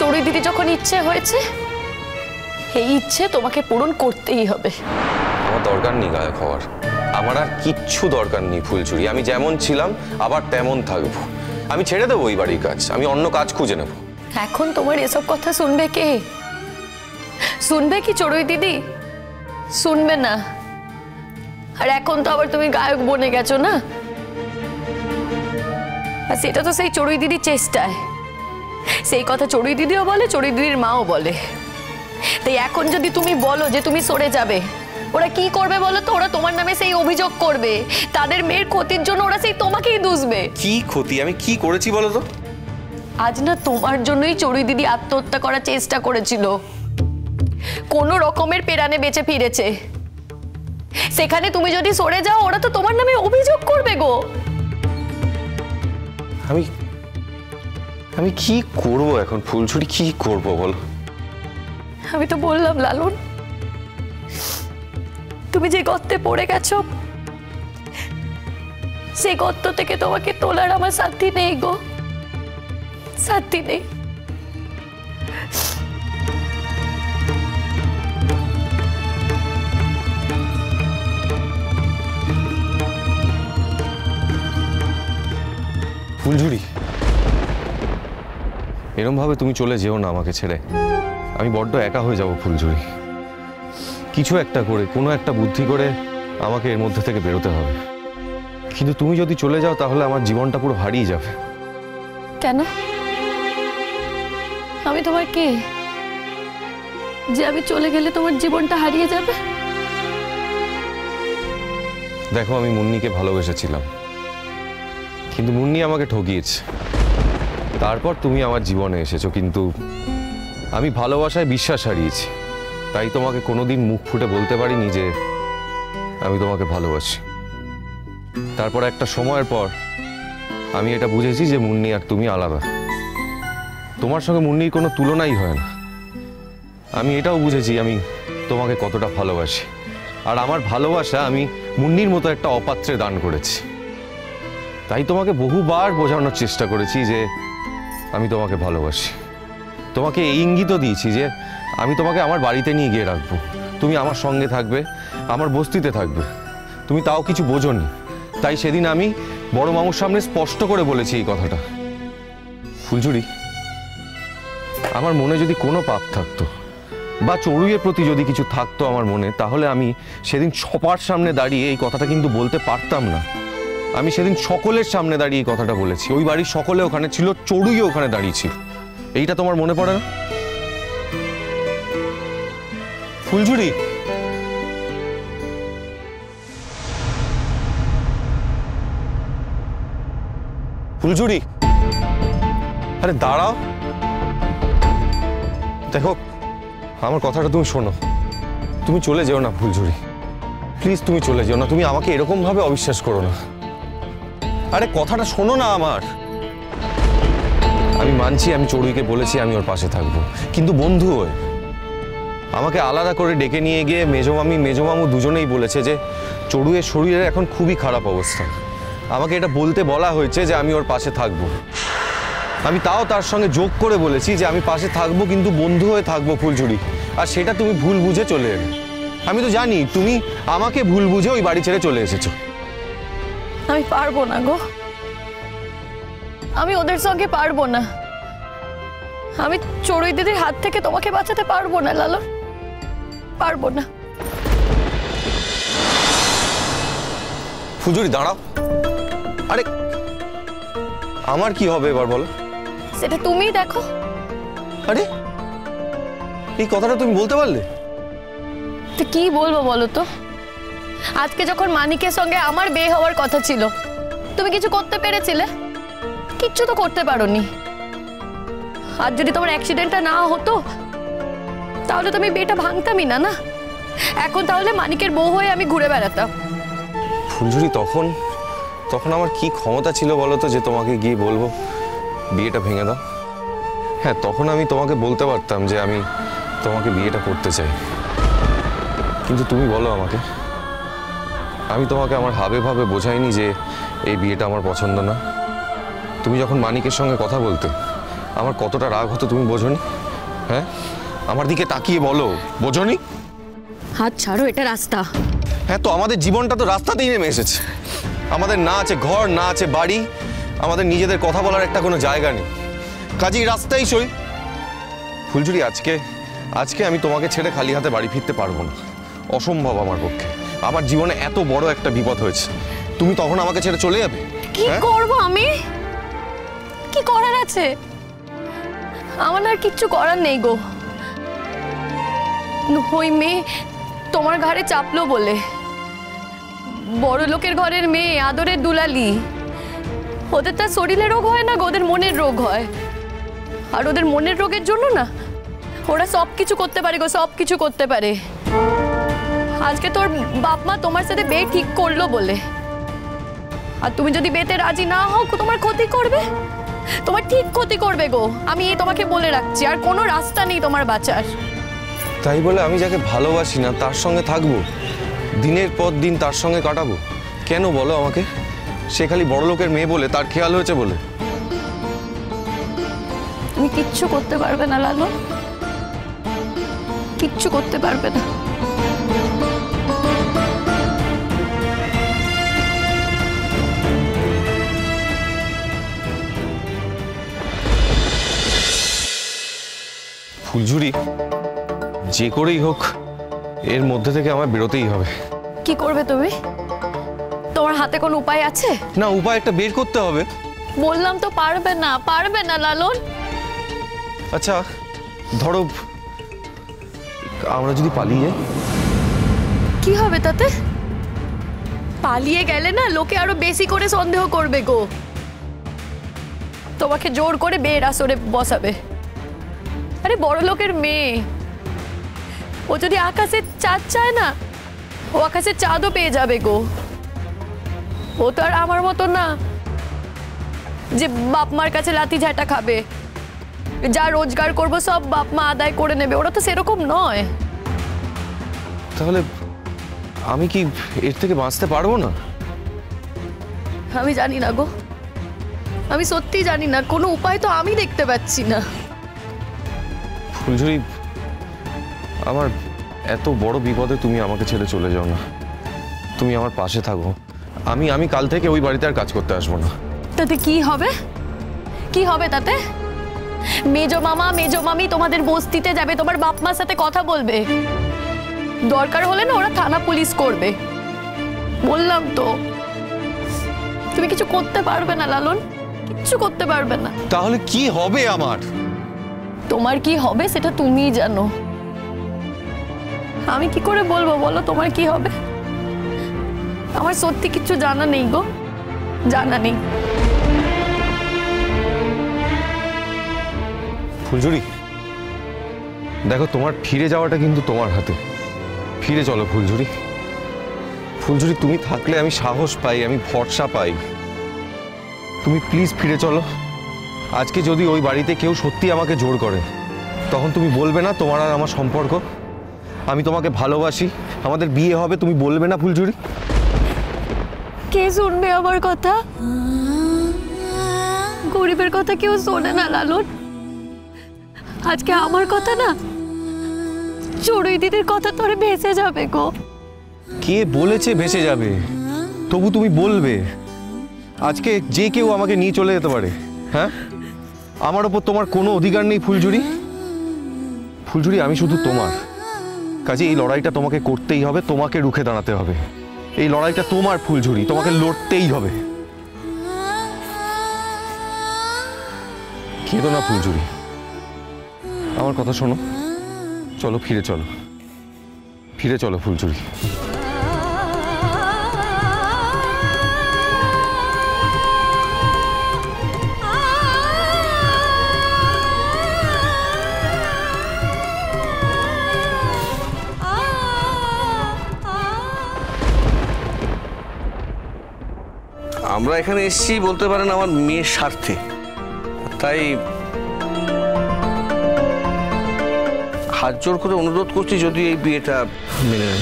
চড়ুই দিদি যখন ইচ্ছে হয়েছে, এই ইচ্ছে তোমাকে পূরণ করতেই হবে। আমার দরকার নেই গায়ক হওয়ার, আমার আর কিচ্ছু দরকার নেই ফুলচুরি। আমি যেমন ছিলাম আবার তেমন থাকবো। আমি ছেড়ে দেবো এই বাড়ির কাজ, আমি অন্য কাজ খুঁজে নেব। এখন তোমার এসব কথা শুনবে কে? শুনবে কি চড়ুই দিদি? শুনবে না। আর এখন তো আবার তুমি গায়ক বনে গেছো না, আর সেটা তো সেই চড়ুই দিদির চেষ্টায়। সেই কথা চড়ুই দিদিও বলে, চড়ুই দিদির মাও বলে। তাই এখন যদি তুমি বলো যে তুমি সরে যাবে, ওরা কি করবে বলো তো? ওরা তোমার নামে সেই অভিযোগ করবে, তাদের মেয়ের ক্ষতির জন্য ওরা সেই তোমাকেই দুষবে। কি ক্ষতি আমি কি করেছি বলো তো? আজ না তোমার জন্যই চড়ুই দিদি আত্মহত্যা করার চেষ্টা করেছিল, কোনো রকমের পেরানে বেঁচে ফিরেছে। সেখানে তুমি যদি সরে যাও, ওরা তো তোমার নামে অভিযোগ করবে গো। আমি কি করব এখন ফুলছুরি, কি করব বল? আমি তো বললাম লালন, তুমি যে গর্তে পড়ে গেছো, সেই গর্ত থেকে তোমাকে তোলার আমার সাথী নেই গো, সাথী নেই। ফুলঝুরি, এরম ভাবে তুমি চলে যেও না আমাকে ছেড়ে। আমি বড্ড একা হয়ে যাব ফুলঝুরি। কিছু একটা করে, কোনো একটা বুদ্ধি করে আমাকে এর মধ্যে থেকে বেরোতে হবে। কিন্তু তুমি যদি চলে যাও তাহলে আমার জীবনটা পুরো হারিয়ে যাবে। কেন? আমি তোমার কে যে আমি চলে গেলে তোমার জীবনটা হারিয়ে যাবে? দেখো, আমি মুন্নিকে ভালোবেসেছিলাম, কিন্তু মুন্নি আমাকে ঠকিয়েছে। তারপর তুমি আমার জীবনে এসেছো, কিন্তু আমি ভালোবাসায় বিশ্বাস হারিয়েছি। তাই তোমাকে কোনোদিন মুখ ফুটে বলতে পারিনি যে আমি তোমাকে ভালোবাসি। তারপর একটা সময়ের পর আমি এটা বুঝেছি যে মুন্নি আর তুমি আলাদা। তোমার সঙ্গে মুন্নির কোনো তুলনাই হয় না। আমি এটাও বুঝেছি আমি তোমাকে কতটা ভালোবাসি, আর আমার ভালোবাসা আমি মুন্নির মতো একটা অপাত্রে দান করেছি। তাই তোমাকে বহুবার বোঝানোর চেষ্টা করেছি যে আমি তোমাকে ভালোবাসি। তোমাকে এই ইঙ্গিতও দিয়েছি যে আমি তোমাকে আমার বাড়িতে নিয়ে গিয়ে রাখবো, তুমি আমার সঙ্গে থাকবে, আমার বস্তিতে থাকবে। তুমি তাও কিছু বোঝোনি। তাই সেদিন আমি বড় মামুর সামনে স্পষ্ট করে বলেছি এই কথাটা। ফুলঝুরি, আমার মনে যদি কোনো পাপ থাকতো বা চড়ুইয়ের প্রতি যদি কিছু থাকতো আমার মনে, তাহলে আমি সেদিন সবার সামনে দাঁড়িয়ে এই কথাটা কিন্তু বলতে পারতাম না। আমি সেদিন সকলের সামনে দাঁড়িয়ে এই কথাটা বলেছি। ওই বাড়ির সকলে ওখানে ছিল, চড়ুইও ওখানে দাঁড়িয়ে ছিল। এইটা তোমার মনে পড়ে না ফুলঝুরি? ফুলঝুরি, আরে দাঁড়াও। দেখো, আমার কথাটা তুমি শোনো। তুমি চলে যেও না ফুলঝুরি, প্লিজ তুমি চলে যেও না। তুমি আমাকে এরকম ভাবে অবিশ্বাস করো না। আরে কথাটা শোনো না আমার। আমি মানছি আমি চড়ুইকে বলেছি আমি ওর পাশে থাকবো, কিন্তু বন্ধু হয়ে। আমাকে আলাদা করে ডেকে নিয়ে গিয়ে মেজমামি মেজমামু দুজনেই বলেছে যে চড়ুইয়ের শরীরের এখন খুবই খারাপ অবস্থা। আমাকে এটা বলতে বলা হয়েছে যে আমি ওর পাশে থাকবো। আমি তাও তার সঙ্গে যোগ করে বলেছি যে আমি পাশে থাকবো, কিন্তু বন্ধু হয়ে থাকবো ফুলঝুরি। আর সেটা তুমি ভুল বুঝে চলে এলে। আমি তো জানি তুমি আমাকে ভুল বুঝে ওই বাড়ি ছেড়ে চলে এসেছো। আমি পারবো না গো, আমি ওদের সঙ্গে পারবো না। আমি চড়ুই দিদির হাত থেকে তোমাকে বাঁচাতে পারবো না লালন, পারবো না। ফুলঝুরি দাঁড়াও। আরে আমার কি হবে এবার বলো? সেটা তুমিই দেখো। আরে এই কথাটা তুমি বলতে পারলে? তো কি বলবো বলো তো? আজকে যখন মানিকের সঙ্গে আমার বিয়ে হওয়ার কথা ছিল, তুমি কিছু করতে পেরেছিলে? কিচ্ছু তো করতে পারোনি। আর যদি তোমার অ্যাক্সিডেন্টটা না হতো তাহলে তো আমি বিয়েটা ভাঙতামই না। না, এখন তাহলে মানিকের বউ হয়ে আমি ঘুরে বেড়াতাম। ফুলঝুরি, তখন আমার কি ক্ষমতা ছিল বলো তো যে তোমাকে গিয়ে বলবো বিয়েটা ভেঙে দাও? হ্যাঁ, তখন আমি তোমাকে বলতে পারতাম যে আমি তোমাকে বিয়েটা করতে চাই, কিন্তু তুমি বলো আমাকে, আমি তোমাকে আমার হাবে ভাবে বোঝাইনি যে এই বিয়েটা আমার পছন্দ না? তুমি যখন মানিকের সঙ্গে কথা বলতে আমার কতটা রাগ হতো তুমি বোঝনি? হ্যাঁ, আমার দিকে তাকিয়ে বলো, বোঝনি? হাত ছাড়ো, এটা রাস্তা। হ্যাঁ, তো আমাদের জীবনটা তো রাস্তাতেই নেমে এসেছে। আমাদের না আছে ঘর, না আছে বাড়ি, আমাদের নিজেদের কথা বলার একটা কোনো জায়গা নেই। কাজেই রাস্তাই সই। ফুলঝুরি, আজকে আমি তোমাকে ছেড়ে খালি হাতে বাড়ি ফিরতে পারবো না, অসম্ভব আমার পক্ষে। আমার জীবনে এত বড় একটা বিপদ হয়েছে, তুমি তখন আমাকে ছেড়ে চলে যাবে? কি করব আমি? কি করার আছে? আমার আর কিচ্ছু করার নেই গো। ওই মেয়ে তোমার ঘরে চাপলো বলে, বড় লোকের ঘরের মেয়ে, আদরের দুলালি, ওদের তার শরীরে রোগ হয় না গো, ওদের মনের রোগ হয়। আর ওদের মনের রোগের জন্য না ওরা সব কিছু করতে পারে গো, সব কিছু করতে পারে। আজকে তোর বাপ মা তোমার সাথে বিয়ে ঠিক করলো বলে, আর তুমি যদি বিয়েতে রাজি না হও, তোমার ক্ষতি করবে, তোমার ঠিক ক্ষতি করবে গো। আমি তোমাকে বলে রাখছি, আর কোনো রাস্তা নেই তোমার বাঁচার। তাই বলে আমি যাকে ভালোবাসি না তার সঙ্গে থাকবো, দিনের পর দিন তার সঙ্গে কাটাবো? কেন বলো আমাকে? সে খালি বড় লোকের মেয়ে বলে, তার খেয়াল হয়েছে বলে? তুমি কিচ্ছু করতে পারবে না লালন, কিচ্ছু করতে পারবে না। ফুলঝুরি, যে করেই হোক এর মধ্যে থেকে আমার বেরোতেই হবে। কি করবে তুমি? তোমার হাতে কোনো উপায় আছে? না, উপায় একটা বের করতে হবে। বললাম তো পারবে না, পারবে না লালন। আচ্ছা ধরো, আমরা যদি পালিয়ে যাই? কি হবে তাতে? পালিয়ে গেলে না লোকে আরো বেশি করে সন্দেহ করবে গো, তোমাকে জোর করে বিয়ের আসরে বসাবে। আরে বড় লোকের মেয়ে, ও যদি আকাশের চাঁদ চায় না, ও আকাশের চাঁদও পেয়ে যাবে গো। ও তো আর আমার মতো না যে বাপ মার কাছে লাথি ঝাঁটা খাবে, যা রোজগার করবো সব বাপ মা আদায় করে নেবে। ওরা তো সেরকম নয়। তাহলে আমি কি এর থেকে বাঁচতে পারবো না? আমি জানি না গো, আমি সত্যি জানি না, কোনো উপায় তো আমি দেখতে পাচ্ছি না। ফুলঝুরি, আমার এত বড় বিপদে তুমি আমাকে ছেড়ে চলে যাও না, তুমি আমার পাশে থাকো। আমি কাল থেকে ওই বাড়িতে আর কাজ করতে আসবো না। তাতে কি হবে? কি হবে তাতে? মেজো মামা মেজো মামি তোমাদের বস্তিতে যাবে, তোমার বাপ মার সাথে কথা বলবে, দরকার হলে না ওরা থানা পুলিশ করবে। বললাম তো, তুমি কিছু করতে পারবে না লালন, কিচ্ছু করতে পারবে না। তাহলে কি হবে আমার? তোমার কি হবে সেটা তুমিই জানো, আমি কি করে বলবো বলো তোমার কি হবে? আমার সত্যি কিছু জানা নেই গো, জানা নেই। ফুলঝুরি, দেখো তোমার ফিরে যাওয়াটা কিন্তু তোমার হাতে। ফিরে চলো ফুলঝুরি। ফুলঝুরি, তুমি থাকলে আমি সাহস পাই, আমি ভরসা পাই। তুমি প্লিজ ফিরে চলো। আজকে যদি ওই বাড়িতে কেউ সত্যি আমাকে জোর করে, তখন তুমি বলবে না তোমার আর আমার সম্পর্ক, আমি তোমাকে ভালোবাসি, আমাদের বিয়ে হবে, তুমি বলবে না ফুলঝুরি? কে শুনবে আমার কথা? গরিবের কথা কেউ শোনে না লালন। আজকে আমার কথা না চড়ুই দিদির কথা তোরে ভেসে যাবে গো। কে বলেছে ভেসে যাবে? তবু তুমি বলবে। আজকে যে কেউ আমাকে নিয়ে চলে যেতে পারে। হ্যাঁ, আমার ওপর তোমার কোনো অধিকার নেই ফুলঝুরি। ফুলঝুরি, আমি শুধু তোমার, কাজে এই লড়াইটা তোমাকে করতেই হবে, তোমাকে রুখে দাঁড়াতে হবে। এই লড়াইটা তোমার ফুলঝুরি, তোমাকে লড়তেই হবে। কেঁদো না ফুলঝুরি, আমার কথা শোনো। চলো, ফিরে চলো, ফিরে চলো ফুলঝুরি। আমরা এখানে এসেছি বলতে পারেন আমার মেয়ের স্বার্থে, তাই হাত জোর করে অনুরোধ করছি যদি এই বিয়েটা মেনে নেন।